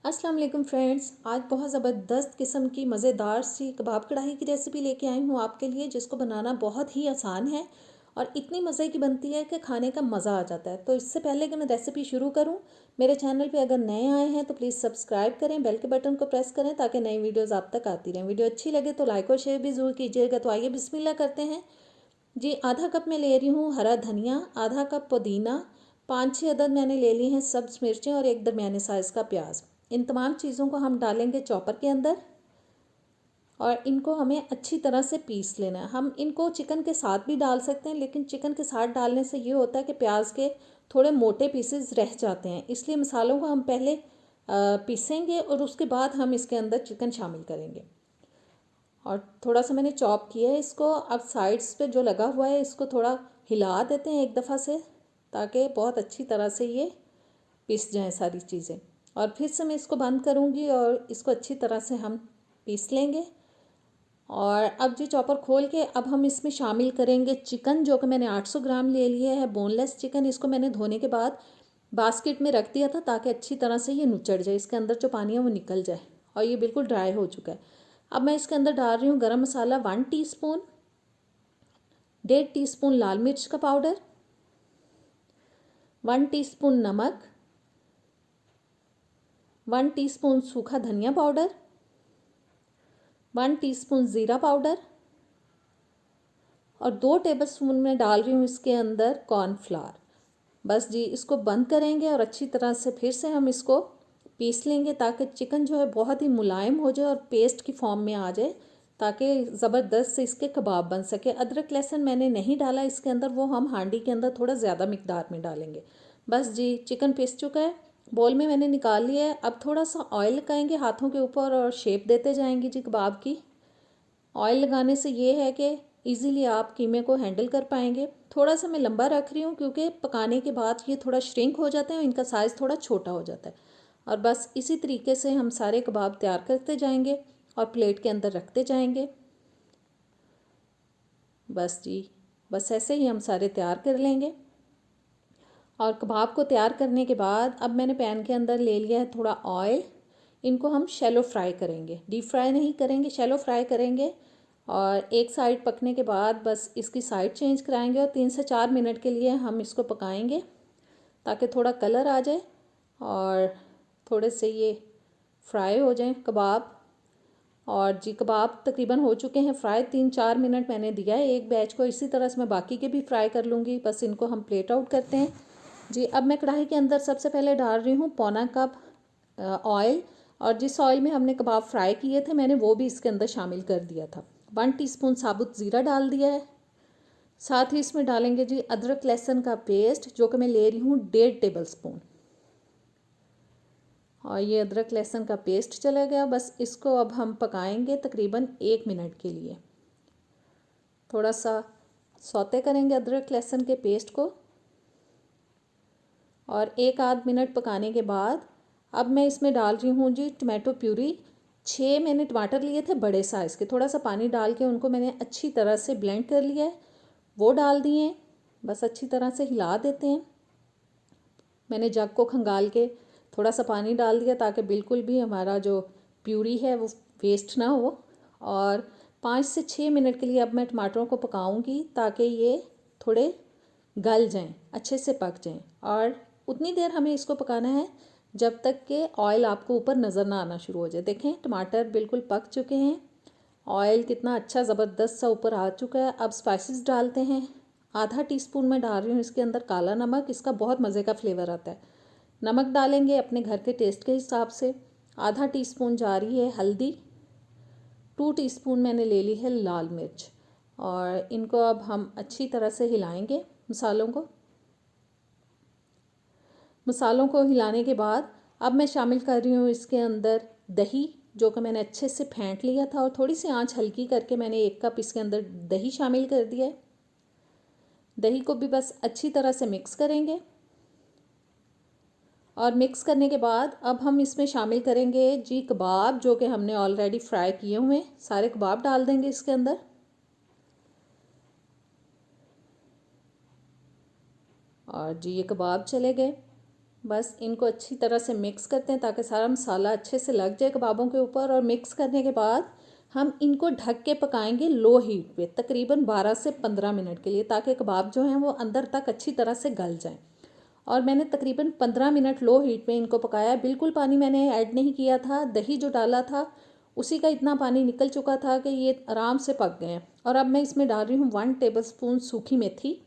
अस्सलाम वालेकुम फ्रेंड्स। आज बहुत ज़बरदस्त किस्म की मज़ेदार सी कबाब कढ़ाई की रेसिपी लेके आई हूँ आपके लिए, जिसको बनाना बहुत ही आसान है और इतनी मज़े की बनती है कि खाने का मज़ा आ जाता है। तो इससे पहले कि मैं रेसिपी शुरू करूँ, मेरे चैनल पे अगर नए आए हैं तो प्लीज़ सब्सक्राइब करें, बेल के बटन को प्रेस करें ताकि नई वीडियोज़ आप तक आती रहें। वीडियो अच्छी लगे तो लाइक और शेयर भी ज़रूर कीजिएगा। तो आइए बिस्मिल्लाह करते हैं जी। आधा कप मैं ले रही हूँ हरा धनिया, आधा कप पुदीना, 5-6 अदद मैंने ले ली हैं सब्ज़ मिर्चें और एक दरमियाने साइज़ का प्याज। इन तमाम चीज़ों को हम डालेंगे चॉपर के अंदर और इनको हमें अच्छी तरह से पीस लेना है। हम इनको चिकन के साथ भी डाल सकते हैं, लेकिन चिकन के साथ डालने से ये होता है कि प्याज के थोड़े मोटे पीसेस रह जाते हैं, इसलिए मसालों को हम पहले पीसेंगे और उसके बाद हम इसके अंदर चिकन शामिल करेंगे। और थोड़ा सा मैंने चॉप किया है इसको। अब साइड्स पे जो लगा हुआ है इसको थोड़ा हिला देते हैं एक दफ़ा से, ताकि बहुत अच्छी तरह से ये पीस जाएं सारी चीज़ें। और फिर से मैं इसको बंद करूँगी और इसको अच्छी तरह से हम पीस लेंगे। और अब जी चॉपर खोल के अब हम इसमें शामिल करेंगे चिकन, जो कि मैंने 800 ग्राम ले लिया है बोनलेस चिकन। इसको मैंने धोने के बाद बास्केट में रख दिया था ताकि अच्छी तरह से ये नुचड़ जाए, इसके अंदर जो पानी है वो निकल जाए। और ये बिल्कुल ड्राई हो चुका है। अब मैं इसके अंदर डाल रही हूँ गरम मसाला 1 टीस्पून, 1.5 टीस्पून लाल मिर्च का पाउडर, 1 टीस्पून नमक, 1 टीस्पून सूखा धनिया पाउडर, 1 टीस्पून ज़ीरा पाउडर और 2 टेबलस्पून में डाल रही हूँ इसके अंदर कॉर्नफ्लावर। बस जी, इसको बंद करेंगे और अच्छी तरह से फिर से हम इसको पीस लेंगे ताकि चिकन जो है बहुत ही मुलायम हो जाए और पेस्ट की फॉर्म में आ जाए, ताकि ज़बरदस्त से इसके कबाब बन सके। अदरक लहसुन मैंने नहीं डाला इसके अंदर, वो हम हांडी के अंदर थोड़ा ज़्यादा मिकदार में डालेंगे। बस जी, चिकन पिस चुका है, बोल में मैंने निकाल लिया है। अब थोड़ा सा ऑयल लगाएंगे हाथों के ऊपर और शेप देते जाएंगे जी कबाब की। ऑयल लगाने से ये है कि इजीली आप कीमे को हैंडल कर पाएंगे। थोड़ा सा मैं लंबा रख रही हूँ क्योंकि पकाने के बाद ये थोड़ा श्रिंक हो जाते हैं और इनका साइज़ थोड़ा छोटा हो जाता है। और बस इसी तरीके से हम सारे कबाब तैयार करते जाएंगे और प्लेट के अंदर रखते जाएंगे। बस जी, बस ऐसे ही हम सारे तैयार कर लेंगे। और कबाब को तैयार करने के बाद अब मैंने पैन के अंदर ले लिया है थोड़ा ऑयल। इनको हम शैलो फ्राई करेंगे, डीप फ्राई नहीं करेंगे, शैलो फ्राई करेंगे। और एक साइड पकने के बाद बस इसकी साइड चेंज कराएंगे और 3 से 4 मिनट के लिए हम इसको पकाएंगे ताकि थोड़ा कलर आ जाए और थोड़े से ये फ्राई हो जाएं कबाब। और जी कबाब तकरीबन हो चुके हैं फ्राई, 3-4 मिनट मैंने दिया है एक बैच को। इसी तरह से मैं बाकी के भी फ्राई कर लूँगी। बस इनको हम प्लेट आउट करते हैं जी। अब मैं कढ़ाई के अंदर सबसे पहले डाल रही हूँ पौना कप ऑयल, और जिस ऑयल में हमने कबाब फ्राई किए थे मैंने वो भी इसके अंदर शामिल कर दिया था। 1 टीस्पून साबुत ज़ीरा डाल दिया है। साथ ही इसमें डालेंगे जी अदरक लहसुन का पेस्ट, जो कि मैं ले रही हूँ 1.5 टेबल स्पून। और ये अदरक लहसुन का पेस्ट चला गया। बस इसको अब हम पकाएंगे तकरीबन 1 मिनट के लिए। थोड़ा सा सौते करेंगे अदरक लहसुन के पेस्ट को। और 1-आध मिनट पकाने के बाद अब मैं इसमें डाल रही हूँ जी टमाटो प्यूरी। 6 मैंने टमाटर लिए थे बड़े साइज़ के, थोड़ा सा पानी डाल के उनको मैंने अच्छी तरह से ब्लेंड कर लिया है, वो डाल दिए। बस अच्छी तरह से हिला देते हैं। मैंने जग को खंगाल के थोड़ा सा पानी डाल दिया ताकि बिल्कुल भी हमारा जो प्यूरी है वो वेस्ट ना हो। और 5 से 6 मिनट के लिए अब मैं टमाटरों को पकाऊंगी ताकि ये थोड़े गल जाएं, अच्छे से पक जाएं। और उतनी देर हमें इसको पकाना है जब तक कि ऑयल आपको ऊपर नज़र ना आना शुरू हो जाए। देखें टमाटर बिल्कुल पक चुके हैं, ऑयल कितना अच्छा ज़बरदस्त सा ऊपर आ चुका है। अब स्पाइसेस डालते हैं। आधा टीस्पून मैं डाल रही हूँ इसके अंदर काला नमक, इसका बहुत मज़े का फ्लेवर आता है। नमक डालेंगे अपने घर के टेस्ट के हिसाब से। आधा टीस्पून जा रही है हल्दी, 2 टीस्पून मैंने ले ली है लाल मिर्च। और इनको अब हम अच्छी तरह से हिलाएंगे मसालों को हिलाने के बाद अब मैं शामिल कर रही हूँ इसके अंदर दही, जो कि मैंने अच्छे से फेंट लिया था। और थोड़ी सी आंच हल्की करके मैंने 1 कप इसके अंदर दही शामिल कर दिया है। दही को भी बस अच्छी तरह से मिक्स करेंगे। और मिक्स करने के बाद अब हम इसमें शामिल करेंगे जी कबाब, जो कि हमने ऑलरेडी फ्राई किए हुए हैं। सारे कबाब डाल देंगे इसके अंदर। और जी ये कबाब चले गए। बस इनको अच्छी तरह से मिक्स करते हैं ताकि सारा मसाला अच्छे से लग जाए कबाबों के ऊपर। और मिक्स करने के बाद हम इनको ढक के पकाएंगे लो हीट पे तकरीबन 12 से 15 मिनट के लिए, ताकि कबाब जो हैं वो अंदर तक अच्छी तरह से गल जाएं। और मैंने तकरीबन 15 मिनट लो हीट पे इनको पकाया। बिल्कुल पानी मैंने ऐड नहीं किया था, दही जो डाला था उसी का इतना पानी निकल चुका था कि ये आराम से पक गए हैं। और अब मैं इसमें डाल रही हूँ 1 टेबलस्पून सूखी मेथी,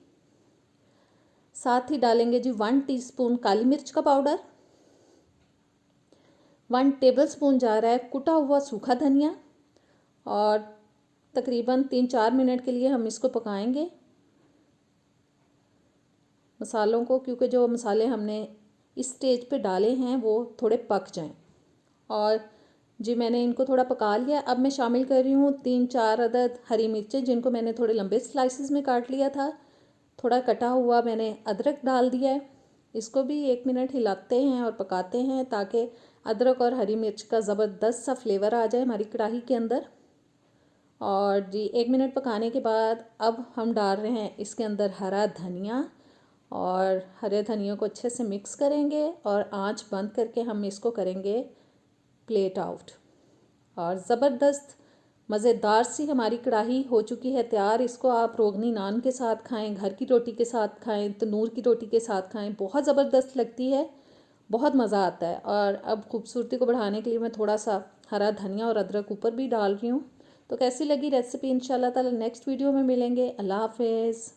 साथ ही डालेंगे जी 1 टीस्पून काली मिर्च का पाउडर, 1 टेबलस्पून जा रहा है कुटा हुआ सूखा धनिया। और तकरीबन 3-4 मिनट के लिए हम इसको पकाएंगे मसालों को, क्योंकि जो मसाले हमने इस स्टेज पे डाले हैं वो थोड़े पक जाएं। और जी मैंने इनको थोड़ा पका लिया। अब मैं शामिल कर रही हूँ 3-4 अदद हरी मिर्चें, जिनको मैंने थोड़े लंबे स्लाइसिस में काट लिया था। थोड़ा कटा हुआ मैंने अदरक डाल दिया है। इसको भी 1 मिनट हिलाते हैं और पकाते हैं ताकि अदरक और हरी मिर्च का ज़बरदस्त सा फ्लेवर आ जाए हमारी कढ़ाई के अंदर। और जी 1 मिनट पकाने के बाद अब हम डाल रहे हैं इसके अंदर हरा धनिया, और हरे धनिया को अच्छे से मिक्स करेंगे और आंच बंद करके हम इसको करेंगे प्लेट आउट। और ज़बरदस्त मज़ेदार सी हमारी कढ़ाई हो चुकी है तैयार। इसको आप रोगनी नान के साथ खाएं, घर की रोटी के साथ खाएं, तंदूर की रोटी के साथ खाएं, बहुत ज़बरदस्त लगती है, बहुत मज़ा आता है। और अब खूबसूरती को बढ़ाने के लिए मैं थोड़ा सा हरा धनिया और अदरक ऊपर भी डाल रही हूँ। तो कैसी लगी रेसिपी, इंशाल्लाह ताला नेक्स्ट वीडियो में मिलेंगे। अल्लाह हाफ़िज़।